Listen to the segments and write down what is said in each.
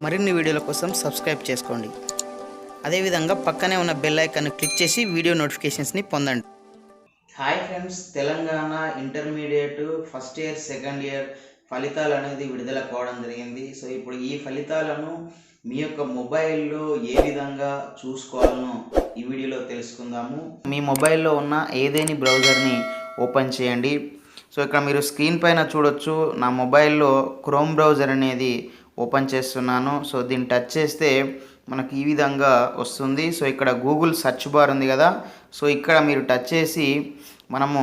మరిన్ని వీడియోల కోసం సబ్స్క్రైబ్ చేసుకోండి. అదేవిధంగా పక్కనే ఉన్న బెల్ ఐకాన్ని క్లిక్ చేసి వీడియో నోటిఫికేషన్స్ని పొందండి. Hi friends, Telangana intermediate first year second year ఫలితాలు అనేది విడుదల కావడం జరిగింది. సో ఇప్పుడు ఈ ఫలితాలను మీ యొక్క మొబైల్లో ఏ విధంగా చూసుకోవాలనో ఈ వీడియోలో తెలుసుకుందాము. మీ మొబైల్లో ఉన్న ఏదేని బ్రౌజర్ని ఓపెన్ చేయండి. సో ఇక్కడ మీరు స్క్రీన్ పైన చూడొచ్చు, నా మొబైల్లో క్రోమ్ బ్రౌజర్ అనేది ఓపెన్ చేస్తున్నాను. సో దీన్ని టచ్ చేస్తే మనకి ఈ విధంగా వస్తుంది. సో ఇక్కడ గూగుల్ సెర్చ్ బార్ ఉంది కదా, సో ఇక్కడ మీరు టచ్ చేసి మనము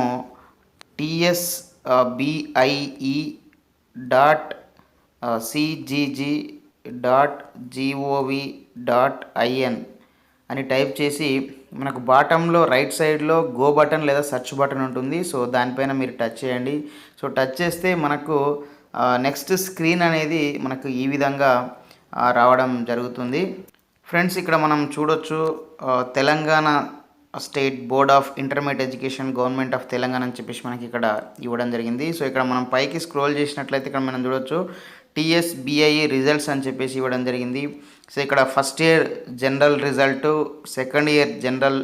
tsbie.cgg.gov.in అని టైప్ చేసి మనకు బాటంలో రైట్ సైడ్లో గో బటన్ లేదా సెర్చ్ బటన్ ఉంటుంది. సో దానిపైన మీరు టచ్ చేయండి. సో టచ్ చేస్తే మనకు నెక్స్ట్ స్క్రీన్ అనేది మనకు ఈ విధంగా రావడం జరుగుతుంది. ఫ్రెండ్స్, ఇక్కడ మనం చూడొచ్చు Telangana state board of intermediate education government of Telangana అని చెప్పేసి మనకి ఇక్కడ ఇవ్వడం జరిగింది. సో ఇక్కడ మనం పైకి స్క్రోల్ చేసినట్లయితే ఇక్కడ మనం చూడొచ్చు TSBIE రిజల్ట్స్ అని చెప్పేసి ఇవ్వడం జరిగింది. సో ఇక్కడ first year general result, second year general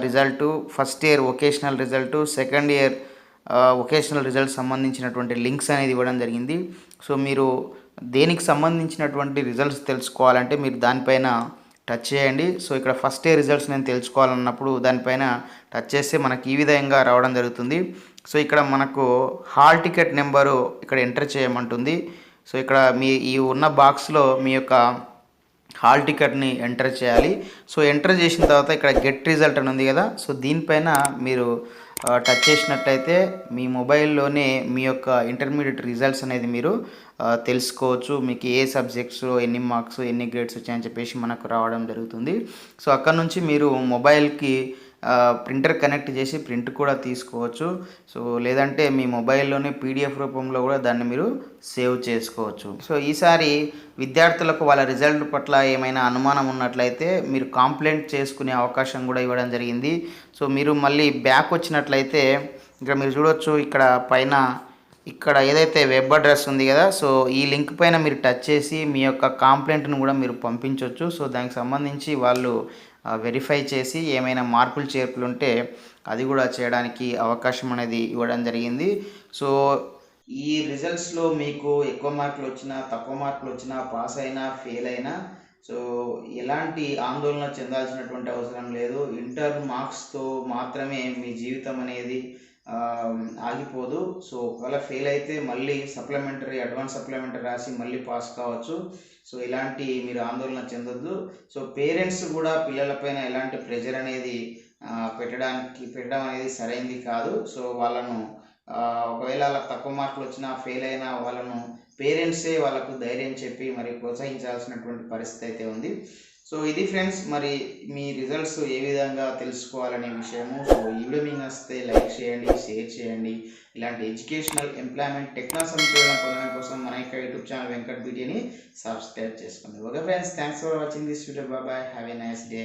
result, first year vocational result, second year vocational results సంబంధించినటువంటి లింక్స్ అనేది ఇవ్వడం జరిగింది. సో మీరు దేనికి సంబంధించినటువంటి రిజల్ట్స్ తెలుసుకోవాలంటే మీరు దానిపైన టచ్ చేయండి. సో ఇక్కడ ఫస్ట్ ఇయర్ రిజల్ట్స్ నేను తెలుసుకోవాలన్నప్పుడు దానిపైన టచ్ చేస్తే మనకి ఈ విధంగా రావడం జరుగుతుంది. సో ఇక్కడ మనకు హాల్ టికెట్ నెంబరు ఇక్కడ ఎంటర్ చేయమంటుంది. సో ఇక్కడ ఈ ఉన్న బాక్స్లో మీ యొక్క హాల్ టికెట్ని ఎంటర్ చేయాలి. సో ఎంటర్ చేసిన తర్వాత ఇక్కడ గెట్ రిజల్ట్ అని ఉంది కదా, సో దీనిపైన మీరు టచ్ చేసినట్లయితే మీ మొబైల్లోనే మీ యొక్క ఇంటర్మీడియట్ రిజల్ట్స్ అనేది మీరు తెలుసుకోవచ్చు. మీకు ఏ సబ్జెక్ట్స్లో ఎన్ని మార్క్స్ ఎన్ని గ్రేడ్స్ వచ్చాయని చెప్పేసి మనకు రావడం జరుగుతుంది. సో అక్కడ నుంచి మీరు మొబైల్కి ప్రింటర్ కనెక్ట్ చేసి ప్రింట్ కూడా తీసుకోవచ్చు. సో లేదంటే మీ మొబైల్లోనే PDF రూపంలో కూడా దాన్ని మీరు సేవ్ చేసుకోవచ్చు. సో ఈసారి విద్యార్థులకు వాళ్ళ రిజల్ట్ పట్ల ఏమైనా అనుమానం ఉన్నట్లయితే మీరు కంప్లైంట్ చేసుకునే అవకాశం కూడా ఇవ్వడం జరిగింది. సో మీరు మళ్ళీ బ్యాక్ వచ్చినట్లయితే ఇక్కడ మీరు చూడొచ్చు, ఇక్కడ పైన ఇక్కడ ఏదైతే వెబ్ అడ్రస్ ఉంది కదా, సో ఈ లింక్ పైన మీరు టచ్ చేసి మీ యొక్క కంప్లైంట్ను కూడా మీరు పంపించవచ్చు. సో దానికి సంబంధించి వాళ్ళు వెరిఫై చేసి ఏమైనా మార్పులు చేర్పులు ఉంటే అది కూడా చేయడానికి అవకాశం అనేది ఇవ్వడం జరిగింది. సో ఈ రిజల్ట్స్లో మీకు ఎక్కువ మార్కులు వచ్చినా తక్కువ మార్కులు వచ్చినా పాస్ అయినా ఫెయిల్ అయినా సో ఎలాంటి ఆందోళన చెందాల్సినటువంటి అవసరం లేదు. ఇంటర్ మార్క్స్తో మాత్రమే మీ జీవితం అనేది ఆగిపోదు. సో ఒకవేళ ఫెయిల్ అయితే మళ్ళీ సప్లిమెంటరీ అడ్వాన్స్ సప్లిమెంటరీ రాసి మళ్ళీ పాస్ కావచ్చు. సో ఇలాంటి మీరు ఆందోళన చెందొద్దు. సో పేరెంట్స్ కూడా పిల్లలపైన ఎలాంటి ప్రెజర్ అనేది పెట్టడం అనేది సరైనది కాదు. సో వాళ్ళను ఒకవేళ వాళ్ళకి తక్కువ మార్కులు వచ్చినా ఫెయిల్ అయినా వాళ్ళను పేరెంట్సే వాళ్ళకు ధైర్యం చెప్పి మరి ప్రోత్సహించాల్సినటువంటి పరిస్థితి అయితే ఉంది. సో ఇది ఫ్రెండ్స్, మరి మీ రిజల్ట్స్ ఏ విధంగా తెలుసుకోవాలనే విషయము. సో ఈ వీడియో మీకు నచ్చితే లైక్ చేయండి, షేర్ చేయండి. ఇలాంటి ఎడ్యుకేషనల్ ఎంప్లాయ్మెంట్ టెక్నాలజీ పొందడం కోసం మన యొక్క యూట్యూబ్ ఛానల్ వెంకట్ బీటీని సబ్స్క్రైబ్ చేసుకోండి. Okay friends, thanks for watching this video. Bye, have a nice day.